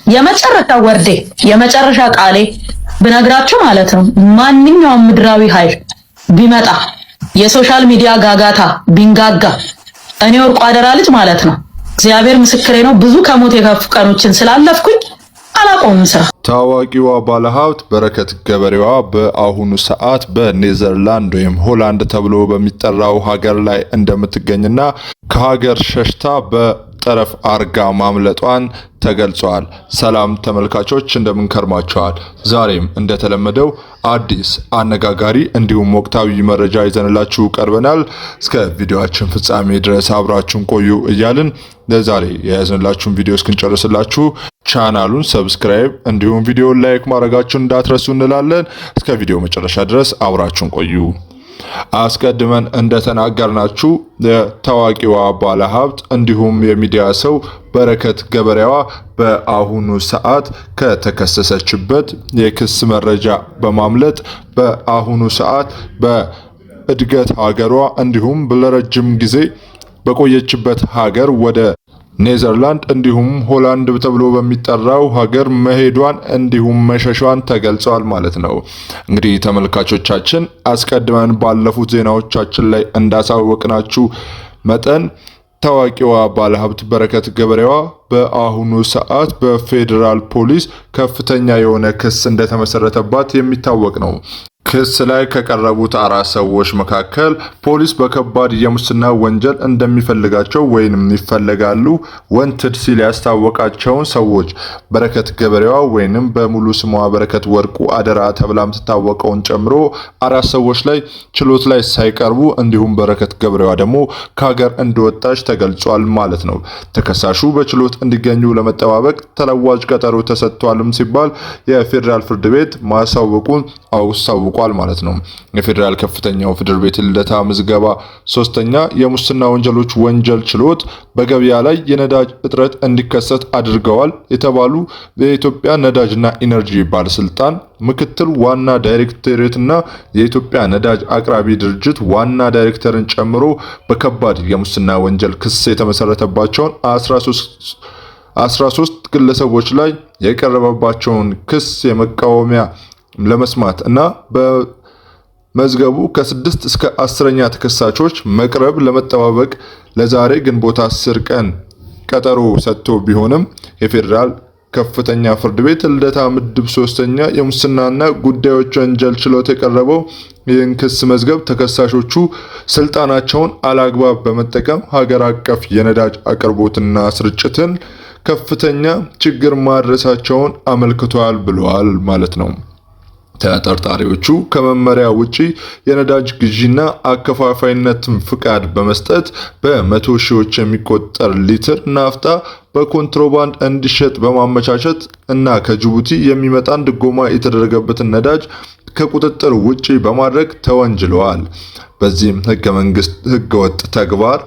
የመጨረሻ ወርዴ የመጨረሻ ቃሌ ብነግራችሁ ማለት ነው ማንኛውም ምድራዊ ኃይል ቢመጣ የሶሻል ሚዲያ ጋጋታ ቢንጋጋ እኔ ወርቁ አደራ ልጅ ማለት ነው እግዚአብሔር ምስክሬ ነው ብዙ ከሞት የከፉ ቀኖችን ስላለፍኩኝ አላቆምም ስራ። ታዋቂዋ ባለሀብት በረከት ገበሬዋ በአሁኑ ሰዓት በኔዘርላንድ ወይም ሆላንድ ተብሎ በሚጠራው ሀገር ላይ እንደምትገኝና ከሀገር ሸሽታ በጠረፍ አርጋ ማምለጧን ተገልጿል። ሰላም ተመልካቾች እንደምን ከርማችኋል? ዛሬም እንደተለመደው አዲስ አነጋጋሪ እንዲሁም ወቅታዊ መረጃ ይዘንላችሁ ቀርበናል። እስከ ቪዲዮአችን ፍጻሜ ድረስ አብራችሁን ቆዩ እያልን ለዛሬ የያዝንላችሁን ቪዲዮ እስክንጨርስላችሁ ቻናሉን ሰብስክራይብ እንዲሁም ቪዲዮውን ላይክ ማድረጋችሁን እንዳትረሱ እንላለን። እስከ ቪዲዮ መጨረሻ ድረስ አብራችሁን ቆዩ። አስቀድመን እንደተናገርናችሁ የታዋቂዋ ባለሀብት እንዲሁም የሚዲያ ሰው በረከት ገበሬዋ በአሁኑ ሰዓት ከተከሰሰችበት የክስ መረጃ በማምለጥ በአሁኑ ሰዓት በእድገት ሀገሯ እንዲሁም ለረጅም ጊዜ በቆየችበት ሀገር ወደ ኔዘርላንድ እንዲሁም ሆላንድ ተብሎ በሚጠራው ሀገር መሄዷን እንዲሁም መሸሿን ተገልጿል ማለት ነው። እንግዲህ ተመልካቾቻችን አስቀድመን ባለፉት ዜናዎቻችን ላይ እንዳሳወቅናችሁ መጠን ታዋቂዋ ባለሀብት በረከት ገበሬዋ በአሁኑ ሰዓት በፌዴራል ፖሊስ ከፍተኛ የሆነ ክስ እንደተመሰረተባት የሚታወቅ ነው። ክስ ላይ ከቀረቡት 4 ሰዎች መካከል ፖሊስ በከባድ የሙስና ወንጀል እንደሚፈልጋቸው ወይንም ይፈልጋሉ ወንትድ ሲል ያስታወቃቸውን ሰዎች በረከት ገበሬዋ ወይንም በሙሉ ስሟ በረከት ወርቁ አደራ ተብላም ትታወቀውን ጨምሮ 4 ሰዎች ላይ ችሎት ላይ ሳይቀርቡ እንዲሁም በረከት ገበሬዋ ደግሞ ከሀገር እንደወጣች ተገልጿል ማለት ነው። ተከሳሹ በችሎት እንዲገኙ ለመጠባበቅ ተለዋጭ ቀጠሮ ተሰጥቷልም ሲባል የፌዴራል ፍርድ ቤት ማሳወቁን አውሳውቋል ማለት ነው። የፌዴራል ከፍተኛው ፍርድ ቤት ልደታ ምዝገባ 3ኛ የሙስና ወንጀሎች ወንጀል ችሎት በገበያ ላይ የነዳጅ እጥረት እንዲከሰት አድርገዋል የተባሉ የኢትዮጵያ ነዳጅና ኢነርጂ ባለስልጣን ምክትል ዋና ዳይሬክተርና የኢትዮጵያ ነዳጅ አቅራቢ ድርጅት ዋና ዳይሬክተርን ጨምሮ በከባድ የሙስና ወንጀል ክስ የተመሰረተባቸውን 13 ግለሰቦች ላይ የቀረበባቸውን ክስ የመቃወሚያ ለመስማት እና በመዝገቡ ከ6 እስከ 10ኛ ተከሳሾች መቅረብ ለመጠባበቅ ለዛሬ ግንቦት 10 ቀን ቀጠሮ ሰጥቶ ቢሆንም የፌዴራል ከፍተኛ ፍርድ ቤት ልደታ ምድብ 3ኛ የሙስናና ጉዳዮች ወንጀል ችሎት የቀረበው ይህን ክስ መዝገብ ተከሳሾቹ ስልጣናቸውን አላግባብ በመጠቀም ሀገር አቀፍ የነዳጅ አቅርቦትና ስርጭትን ከፍተኛ ችግር ማድረሳቸውን አመልክቷል ብለዋል ማለት ነው። ተጠርጣሪዎቹ ከመመሪያ ውጪ የነዳጅ ግዢና አከፋፋይነትን ፍቃድ በመስጠት በመቶ ሺዎች የሚቆጠር ሊትር ናፍጣ በኮንትሮባንድ እንዲሸጥ በማመቻቸት እና ከጅቡቲ የሚመጣን ድጎማ የተደረገበትን ነዳጅ ከቁጥጥር ውጪ በማድረግ ተወንጅለዋል። በዚህም ህገወጥ ተግባር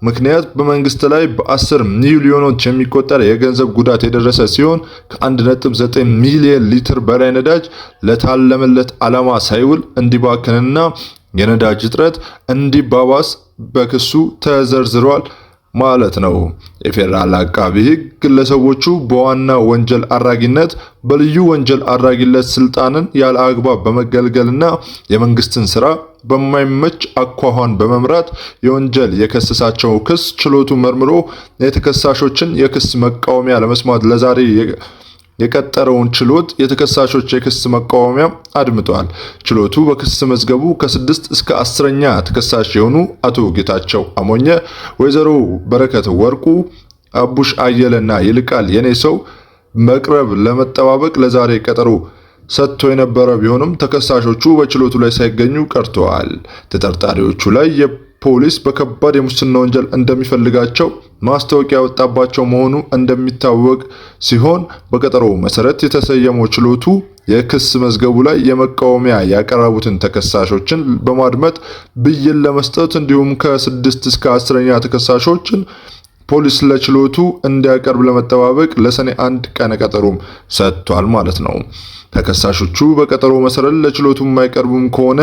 ምክንያት በመንግስት ላይ በ10 ሚሊዮኖች የሚቆጠር የገንዘብ ጉዳት የደረሰ ሲሆን ከ1.9 ሚሊዮን ሊትር በላይ ነዳጅ ለታለመለት ዓላማ ሳይውል እንዲባክንና የነዳጅ እጥረት እንዲባባስ በክሱ ተዘርዝሯል ማለት ነው። የፌዴራል አቃቢ ህግ ግለሰቦቹ በዋና ወንጀል አራጊነት በልዩ ወንጀል አራጊነት ስልጣንን ያለ አግባብ በመገልገልና የመንግስትን ስራ በማይመች አኳኋን በመምራት የወንጀል የከሰሳቸው ክስ ችሎቱ መርምሮ የተከሳሾችን የክስ መቃወሚያ ለመስማት ለዛሬ የቀጠረውን ችሎት የተከሳሾች የክስ መቃወሚያ አድምጧል። ችሎቱ በክስ መዝገቡ ከ6 እስከ 10ኛ ተከሳሽ የሆኑ አቶ ጌታቸው አሞኘ፣ ወይዘሮ በረከት ወርቁ፣ አቡሽ አየለና ይልቃል የኔ ሰው መቅረብ ለመጠባበቅ ለዛሬ ቀጠሮ ሰጥቶ የነበረ ቢሆንም ተከሳሾቹ በችሎቱ ላይ ሳይገኙ ቀርተዋል። ተጠርጣሪዎቹ ላይ ፖሊስ በከባድ የሙስና ወንጀል እንደሚፈልጋቸው ማስታወቂያ ያወጣባቸው መሆኑ እንደሚታወቅ ሲሆን በቀጠሮው መሰረት የተሰየመው ችሎቱ የክስ መዝገቡ ላይ የመቃወሚያ ያቀረቡትን ተከሳሾችን በማድመጥ ብይን ለመስጠት እንዲሁም ከ6 እስከ 10ኛ ተከሳሾችን ፖሊስ ለችሎቱ እንዲያቀርብ ለመጠባበቅ ለሰኔ 1 ቀን ቀጠሮም ሰጥቷል ማለት ነው። ተከሳሾቹ በቀጠሮ መሰረት ለችሎቱ የማይቀርቡም ከሆነ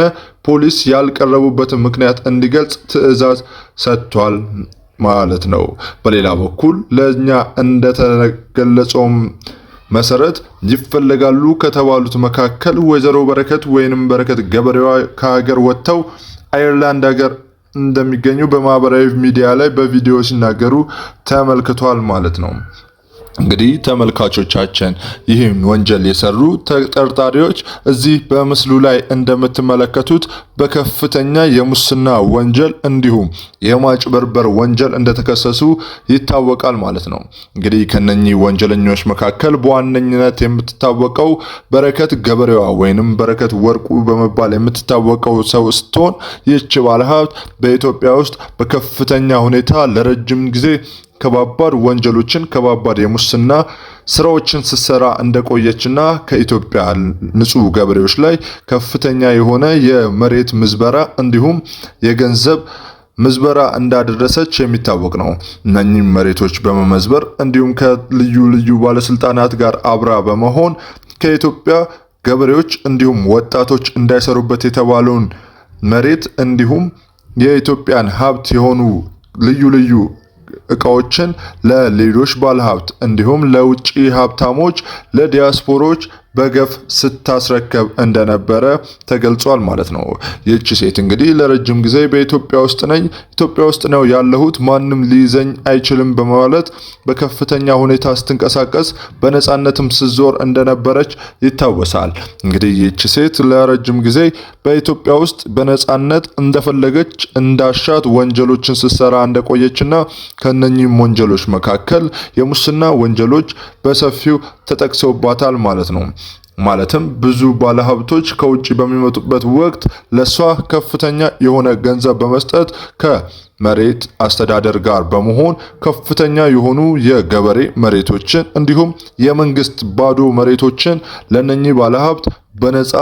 ፖሊስ ያልቀረቡበትን ምክንያት እንዲገልጽ ትዕዛዝ ሰጥቷል ማለት ነው። በሌላ በኩል ለኛ እንደተገለጸውም መሰረት ይፈለጋሉ ከተባሉት መካከል ወይዘሮ በረከት ወይንም በረከት ገበሬዋ ከሀገር ወጥተው አየርላንድ ሀገር እንደሚገኙ በማህበራዊ ሚዲያ ላይ በቪዲዮ ሲናገሩ ተመልክቷል ማለት ነው። እንግዲህ ተመልካቾቻችን ይህን ወንጀል የሰሩ ተጠርጣሪዎች እዚህ በምስሉ ላይ እንደምትመለከቱት በከፍተኛ የሙስና ወንጀል እንዲሁም የማጭበርበር ወንጀል እንደተከሰሱ ይታወቃል ማለት ነው። እንግዲህ ከነኚህ ወንጀለኞች መካከል በዋነኝነት የምትታወቀው በረከት ገበሬዋ ወይንም በረከት ወርቁ በመባል የምትታወቀው ሰው ስትሆን ይህች ባለሀብት በኢትዮጵያ ውስጥ በከፍተኛ ሁኔታ ለረጅም ጊዜ ከባባድ ወንጀሎችን ከባባድ የሙስና ስራዎችን ስትሰራ እንደቆየችና ከኢትዮጵያ ንጹህ ገበሬዎች ላይ ከፍተኛ የሆነ የመሬት ምዝበራ እንዲሁም የገንዘብ ምዝበራ እንዳደረሰች የሚታወቅ ነው። እነኚህ መሬቶች በመመዝበር እንዲሁም ከልዩ ልዩ ባለስልጣናት ጋር አብራ በመሆን ከኢትዮጵያ ገበሬዎች እንዲሁም ወጣቶች እንዳይሰሩበት የተባለውን መሬት እንዲሁም የኢትዮጵያን ሀብት የሆኑ ልዩ ልዩ እቃዎችን ለሌሎች ባለሀብት እንዲሁም ለውጪ ሀብታሞች ለዲያስፖሮች በገፍ ስታስረከብ እንደነበረ ተገልጿል ማለት ነው። ይህች ሴት እንግዲህ ለረጅም ጊዜ በኢትዮጵያ ውስጥ ነው ያለሁት ማንም ሊይዘኝ አይችልም በማለት በከፍተኛ ሁኔታ ስትንቀሳቀስ በነጻነትም ስትዞር እንደነበረች ይታወሳል። እንግዲህ ይህች ሴት ለረጅም ጊዜ በኢትዮጵያ ውስጥ በነጻነት እንደፈለገች እንዳሻት ወንጀሎችን ስትሰራ እንደቆየችና ከነኚህም ወንጀሎች መካከል የሙስና ወንጀሎች በሰፊው ተጠቅሰውባታል ማለት ነው። ማለትም ብዙ ባለሀብቶች ከውጭ በሚመጡበት ወቅት ለሷ ከፍተኛ የሆነ ገንዘብ በመስጠት ከመሬት አስተዳደር ጋር በመሆን ከፍተኛ የሆኑ የገበሬ መሬቶችን እንዲሁም የመንግስት ባዶ መሬቶችን ለነኚህ ባለሀብት በነፃ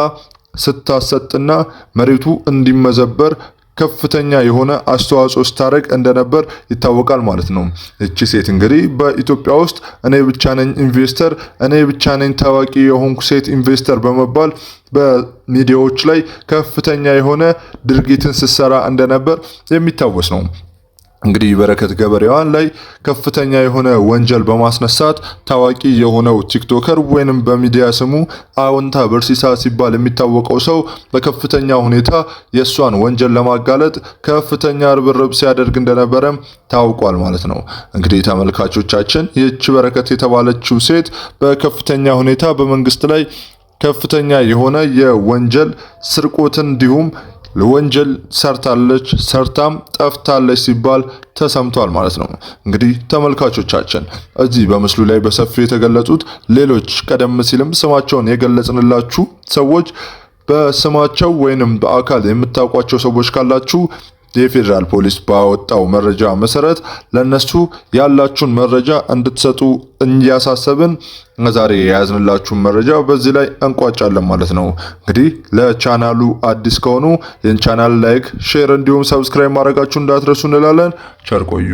ስታሰጥና መሬቱ እንዲመዘበር ከፍተኛ የሆነ አስተዋጽኦ ስታደርግ እንደነበር ይታወቃል ማለት ነው። እቺ ሴት እንግዲህ በኢትዮጵያ ውስጥ እኔ ብቻ ነኝ ኢንቨስተር፣ እኔ ብቻ ነኝ ታዋቂ የሆንኩ ሴት ኢንቨስተር በመባል በሚዲያዎች ላይ ከፍተኛ የሆነ ድርጊትን ስትሰራ እንደነበር የሚታወስ ነው። እንግዲህ በረከት ገበሬዋን ላይ ከፍተኛ የሆነ ወንጀል በማስነሳት ታዋቂ የሆነው ቲክቶከር ወይንም በሚዲያ ስሙ አዎንታ በርሲሳ ሲባል የሚታወቀው ሰው በከፍተኛ ሁኔታ የሷን ወንጀል ለማጋለጥ ከፍተኛ ርብርብ ሲያደርግ እንደነበረም ታውቋል ማለት ነው። እንግዲህ ተመልካቾቻችን ይህች በረከት የተባለችው ሴት በከፍተኛ ሁኔታ በመንግስት ላይ ከፍተኛ የሆነ የወንጀል ስርቆትን እንዲሁም ለወንጀል ሰርታም ጠፍታለች ሲባል ተሰምቷል ማለት ነው። እንግዲህ ተመልካቾቻችን እዚህ በምስሉ ላይ በሰፊው የተገለጹት ሌሎች ቀደም ሲልም ስማቸውን የገለጽንላችሁ ሰዎች በስማቸው ወይንም በአካል የምታውቋቸው ሰዎች ካላችሁ የፌዴራል ፖሊስ ባወጣው መረጃ መሰረት ለነሱ ያላችሁን መረጃ እንድትሰጡ እንያሳሰብን ዛሬ የያዝንላችሁን መረጃ በዚህ ላይ እንቋጫለን ማለት ነው። እንግዲህ ለቻናሉ አዲስ ከሆኑ ይህን ቻናል ላይክ፣ ሼር እንዲሁም ሰብስክራይብ ማድረጋችሁ እንዳትረሱ እንላለን። ቸር ቆዩ።